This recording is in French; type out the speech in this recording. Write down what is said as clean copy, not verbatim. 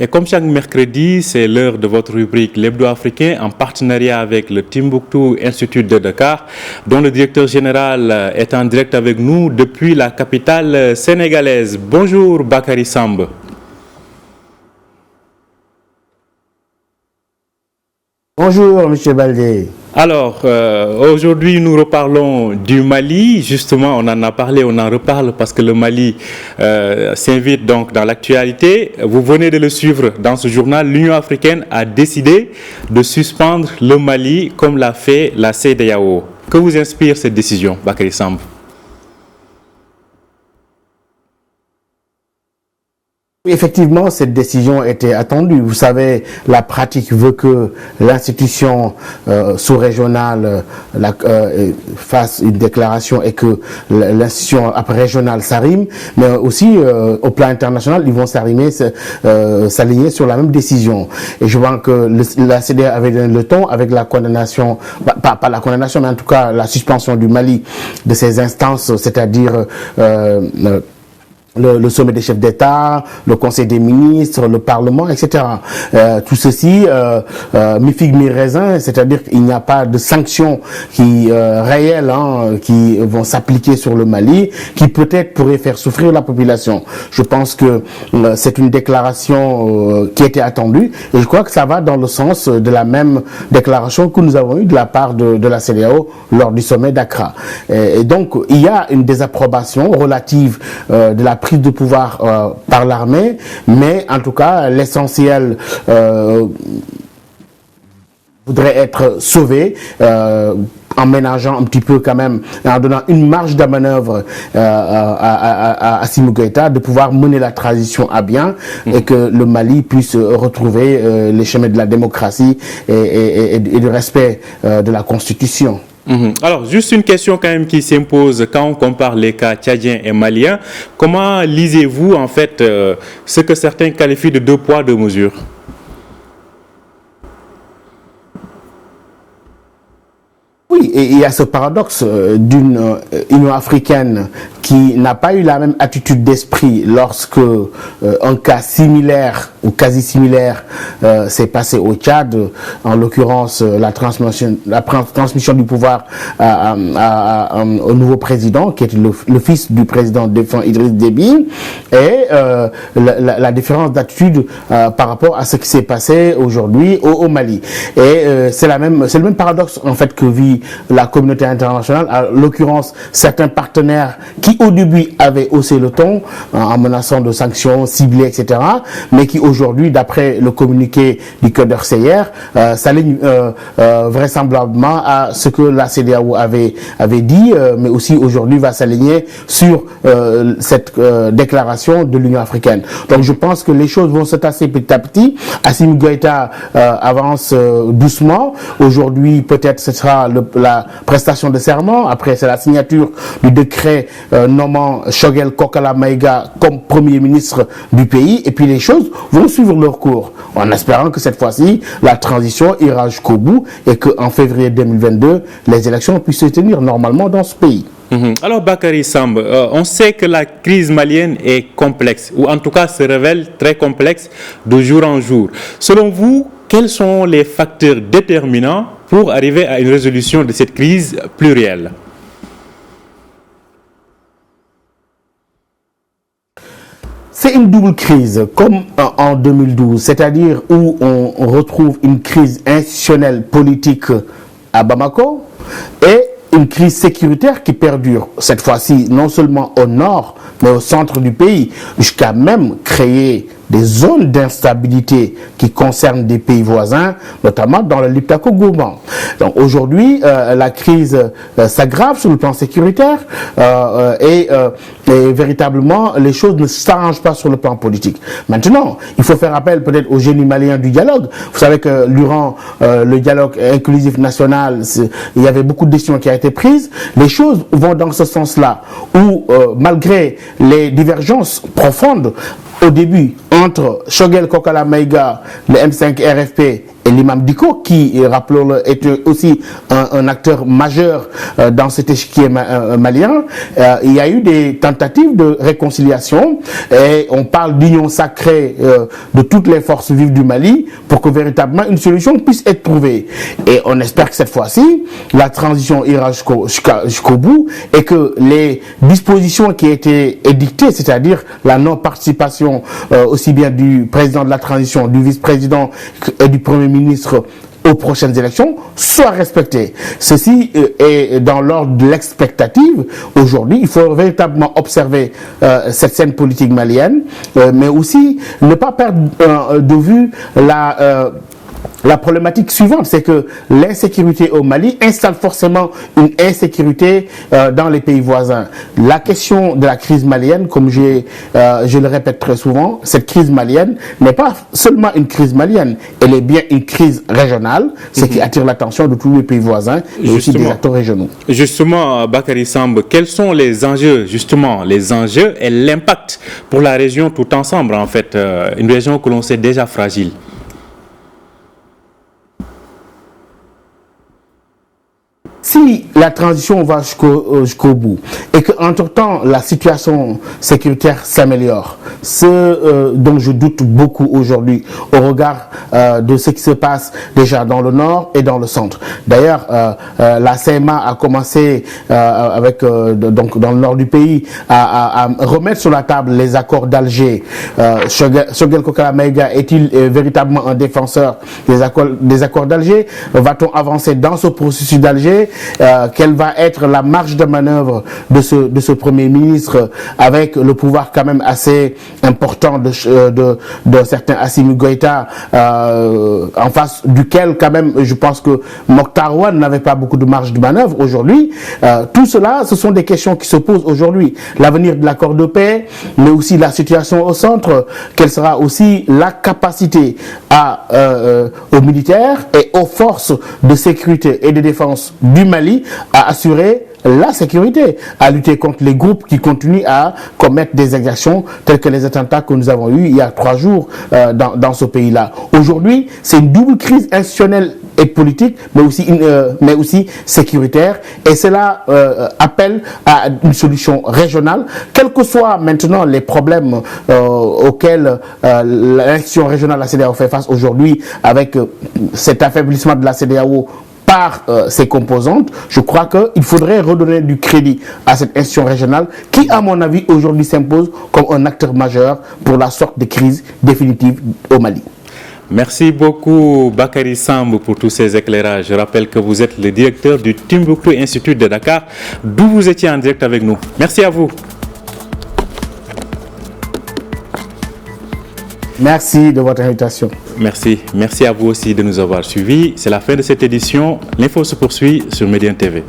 Et comme chaque mercredi, c'est l'heure de votre rubrique l'Hebdo africain en partenariat avec le Timbuktu Institute de Dakar, dont le directeur général est en direct avec nous depuis la capitale sénégalaise. Bonjour Bakary Samb. Bonjour M. Baldé. Alors, aujourd'hui, nous reparlons du Mali. Justement, on en a parlé, on en reparle parce que le Mali s'invite donc dans l'actualité. Vous venez de le suivre dans ce journal. L'Union africaine a décidé de suspendre le Mali comme l'a fait la CEDEAO. Que vous inspire cette décision, Bakary Samb? Effectivement, cette décision était attendue. Vous savez, la pratique veut que l'institution sous-régionale fasse une déclaration et que l'institution régionale s'arrime, mais aussi au plan international, ils vont s'aligner sur la même décision. Et je vois que la CEDEAO avait donné le ton avec la condamnation, pas la condamnation, mais en tout cas la suspension du Mali de ses instances, c'est-à-dire le sommet des chefs d'État, le Conseil des ministres, le Parlement, etc. Tout ceci, mi-figue, mi-raisin, c'est-à-dire qu'il n'y a pas de sanctions réelles qui vont s'appliquer sur le Mali, qui peut-être pourraient faire souffrir la population. Je pense que c'est une déclaration qui était attendue, et je crois que ça va dans le sens de la même déclaration que nous avons eue de la part de la CEDEAO lors du sommet d'Accra. Et donc, il y a une désapprobation relative de la prise de pouvoir par l'armée, mais en tout cas l'essentiel voudrait être sauvé en ménageant un petit peu quand même, en donnant une marge de manœuvre à Assimi Goïta de pouvoir mener la transition à bien et que le Mali puisse retrouver les chemins de la démocratie et du respect de la Constitution. Alors, juste une question quand même qui s'impose quand on compare les cas tchadiens et maliens. Comment lisez-vous en fait ce que certains qualifient de deux poids, deux mesures? Oui, et il y a ce paradoxe d'une Union africaine qui n'a pas eu la même attitude d'esprit lorsque un cas similaire ou quasi similaire s'est passé au Tchad, en l'occurrence la transmission du pouvoir au nouveau président, qui était le fils du président défunt Idriss Déby, et la différence d'attitude par rapport à ce qui s'est passé aujourd'hui au Mali. Et c'est le même paradoxe en fait que vit la communauté internationale, à l'occurrence certains partenaires qui au début avaient haussé le ton en menaçant de sanctions ciblées, etc., mais qui aujourd'hui, d'après le communiqué du Quai hier, s'alignent vraisemblablement à ce que la CEDEAO avait dit, mais aussi aujourd'hui va s'aligner sur cette déclaration de l'Union africaine. Donc je pense que les choses vont se tasser petit à petit. Assimi Goïta avance doucement. Aujourd'hui, peut-être ce sera la prestation de serment. Après, c'est la signature du décret nommant Choguel Kokala Maïga comme Premier ministre du pays. Et puis les choses vont suivre leur cours, en espérant que cette fois-ci, la transition ira jusqu'au bout et qu'en février 2022, les élections puissent se tenir normalement dans ce pays. Alors Bakary Samb, on sait que la crise malienne est complexe, ou en tout cas se révèle très complexe de jour en jour. Selon vous, quels sont les facteurs déterminants pour arriver à une résolution de cette crise plurielle? C'est une double crise, comme en 2012, c'est-à-dire où on retrouve une crise institutionnelle politique à Bamako et une crise sécuritaire qui perdure, cette fois-ci non seulement au nord, mais au centre du pays, jusqu'à même créer des zones d'instabilité qui concernent des pays voisins, notamment dans le Liptako-Gourmand. Donc aujourd'hui, la crise s'aggrave sur le plan sécuritaire et véritablement, les choses ne s'arrangent pas sur le plan politique. Maintenant, il faut faire appel peut-être au génie malien du dialogue. Vous savez que durant le dialogue inclusif national, il y avait beaucoup de décisions qui ont été prises. Les choses vont dans ce sens-là, où malgré les divergences profondes, au début, entre Choguel Kokala Maïga, le M5 RFP et l'imam Dicko, qui, rappelons-le, est aussi un acteur majeur dans cet échiquier malien. Il y a eu des tentatives de réconciliation et on parle d'union sacrée de toutes les forces vives du Mali pour que véritablement une solution puisse être trouvée. Et on espère que cette fois-ci, la transition ira jusqu'au bout et que les dispositions qui étaient édictées, c'est-à-dire la non-participation aussi bien du président de la transition, du vice-président et du premier ministre aux prochaines élections, soient respectées. Ceci est dans l'ordre de l'expectative. Aujourd'hui, il faut véritablement observer cette scène politique malienne, mais aussi ne pas perdre de vue la problématique suivante, c'est que l'insécurité au Mali installe forcément une insécurité dans les pays voisins. La question de la crise malienne, comme je le répète très souvent, cette crise malienne n'est pas seulement une crise malienne, elle est bien une crise régionale, ce qui attire l'attention de tous les pays voisins et aussi des acteurs régionaux. Justement, Bakary Samb, quels sont les enjeux et l'impact pour la région tout ensemble, en fait, une région que l'on sait déjà fragile? Si la transition va jusqu'au bout et qu'entre-temps la situation sécuritaire s'améliore, ce dont je doute beaucoup aujourd'hui au regard de ce qui se passe déjà dans le nord et dans le centre. D'ailleurs, la CMA a commencé donc dans le nord du pays à remettre sur la table les accords d'Alger. Choguel Kokala Maïga est-il véritablement un défenseur des accords d'Alger? Va-t-on avancer dans ce processus d'Alger? Quelle va être la marge de manœuvre de ce Premier ministre avec le pouvoir quand même assez important de certains Assimi Goïta en face duquel quand même je pense que Mokhtar Ouane n'avait pas beaucoup de marge de manœuvre aujourd'hui. Tout cela, ce sont des questions qui se posent aujourd'hui. L'avenir de l'accord de paix, mais aussi la situation au centre, quelle sera aussi la capacité aux militaires et aux forces de sécurité et de défense du Mali à assurer la sécurité, à lutter contre les groupes qui continuent à commettre des exactions telles que les attentats que nous avons eus il y a 3 jours dans ce pays-là. Aujourd'hui, c'est une double crise institutionnelle et politique, mais aussi sécuritaire, et cela appelle à une solution régionale, quels que soient maintenant les problèmes auxquels l'institution régionale de la CEDEAO fait face aujourd'hui avec cet affaiblissement de la CEDEAO par ses composantes. Je crois qu'il faudrait redonner du crédit à cette institution régionale qui, à mon avis, aujourd'hui s'impose comme un acteur majeur pour la sorte de crise définitive au Mali. Merci beaucoup Bakary Samb pour tous ces éclairages. Je rappelle que vous êtes le directeur du Timbuktu Institute de Dakar, d'où vous étiez en direct avec nous. Merci à vous. Merci de votre invitation. Merci. Merci à vous aussi de nous avoir suivis. C'est la fin de cette édition. L'info se poursuit sur Médien TV.